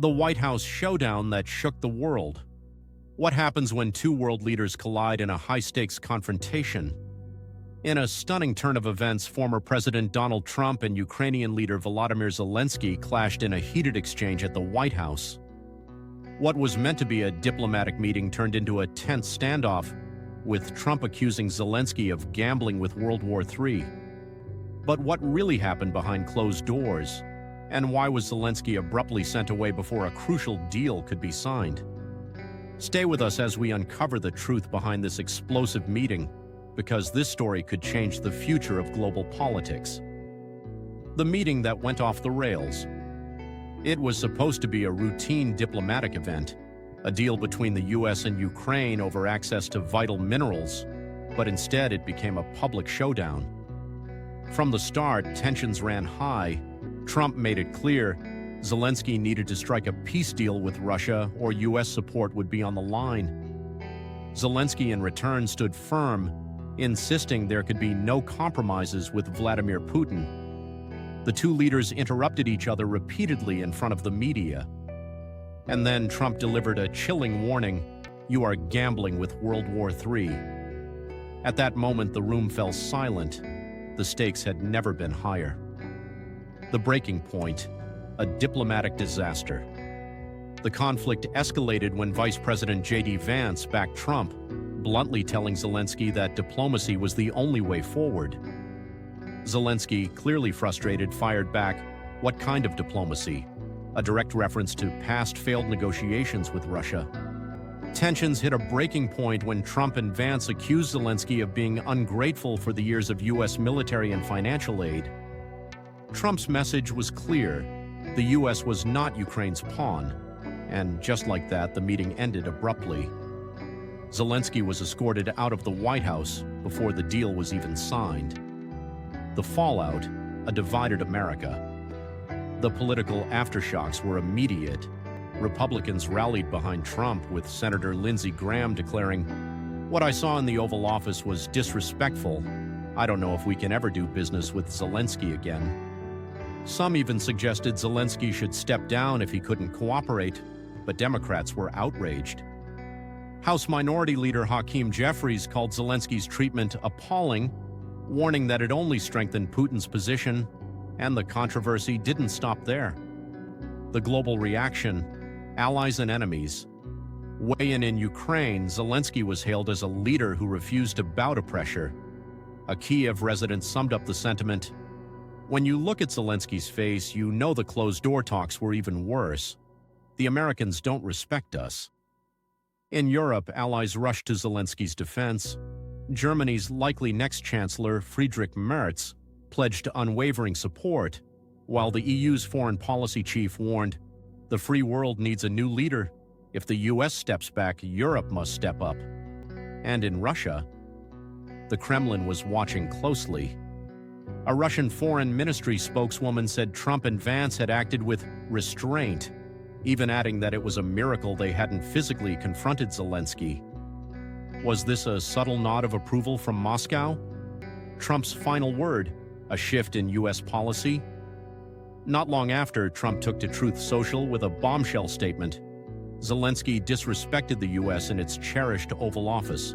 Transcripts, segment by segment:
The White House showdown that shook the world. What happens when two world leaders collide in a high-stakes confrontation? In a stunning turn of events, former President Donald Trump and Ukrainian leader Volodymyr Zelensky clashed in a heated exchange at the White House. What was meant to be a diplomatic meeting turned into a tense standoff, with Trump accusing Zelensky of gambling with World War III. But what really happened behind closed doors? And why was Zelensky abruptly sent away before a crucial deal could be signed? Stay with us as we uncover the truth behind this explosive meeting, because this story could change the future of global politics. The meeting that went off the rails. It was supposed to be a routine diplomatic event, a deal between the US and Ukraine over access to vital minerals, but instead it became a public showdown. From the start, tensions ran high. Trump made it clear Zelensky needed to strike a peace deal with Russia or US support would be on the line. Zelensky in return stood firm, insisting there could be no compromises with Vladimir Putin. The two leaders interrupted each other repeatedly in front of the media. And then Trump delivered a chilling warning: "You are gambling with World War III." At that moment, the room fell silent. The stakes had never been higher. The breaking point: a diplomatic disaster. The conflict escalated when Vice President J.D. Vance backed Trump, bluntly telling Zelensky that diplomacy was the only way forward. Zelensky, clearly frustrated, fired back, "What kind of diplomacy?" a direct reference to past failed negotiations with Russia. Tensions hit a breaking point when Trump and Vance accused Zelensky of being ungrateful for the years of U.S. military and financial aid. Trump's message was clear: the U.S. was not Ukraine's pawn. And just like that, the meeting ended abruptly. Zelensky was escorted out of the White House before the deal was even signed. The fallout: a divided America. The political aftershocks were immediate. Republicans rallied behind Trump, with Senator Lindsey Graham declaring, "What I saw in the Oval Office was disrespectful. I don't know if we can ever do business with Zelensky again." Some even suggested Zelensky should step down if he couldn't cooperate, but Democrats were outraged. House Minority Leader Hakeem Jeffries called Zelensky's treatment appalling, warning that it only strengthened Putin's position, and the controversy didn't stop there. The global reaction: allies and enemies. Weighing in Ukraine, Zelensky was hailed as a leader who refused to bow to pressure. A Kiev resident summed up the sentiment: "When you look at Zelensky's face, you know the closed-door talks were even worse. The Americans don't respect us." In Europe, allies rushed to Zelensky's defense. Germany's likely next chancellor, Friedrich Merz, pledged unwavering support, while the EU's foreign policy chief warned, "The free world needs a new leader. If the US steps back, Europe must step up." And in Russia, the Kremlin was watching closely. A Russian foreign ministry spokeswoman said Trump and Vance had acted with restraint, even adding that it was a miracle they hadn't physically confronted Zelensky. Was this a subtle nod of approval from Moscow? Trump's final word: a shift in US policy? Not long after, Trump took to Truth Social with a bombshell statement. Zelensky disrespected the US in its cherished Oval Office.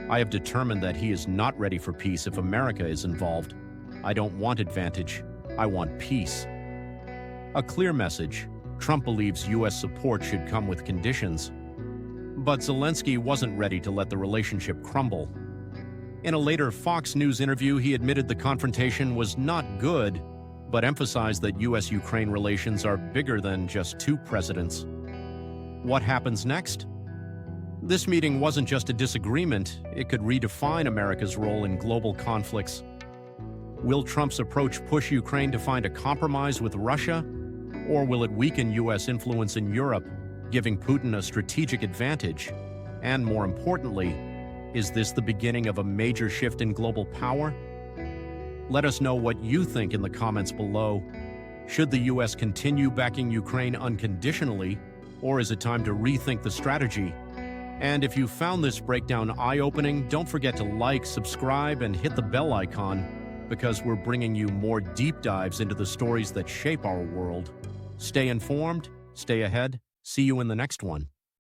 "I have determined that he is not ready for peace if America is involved. I don't want advantage, I want peace." A clear message. Trump believes US support should come with conditions. But Zelensky wasn't ready to let the relationship crumble. In a later Fox News interview, he admitted the confrontation was not good, but emphasized that US-Ukraine relations are bigger than just two presidents. What happens next? This meeting wasn't just a disagreement, it could redefine America's role in global conflicts. Will Trump's approach push Ukraine to find a compromise with Russia? Or will it weaken US influence in Europe, giving Putin a strategic advantage? And more importantly, is this the beginning of a major shift in global power? Let us know what you think in the comments below. Should the US continue backing Ukraine unconditionally, or is it time to rethink the strategy? And if you found this breakdown eye-opening, don't forget to like, subscribe, and hit the bell icon, because we're bringing you more deep dives into the stories that shape our world. Stay informed, Stay ahead. See you in the next one.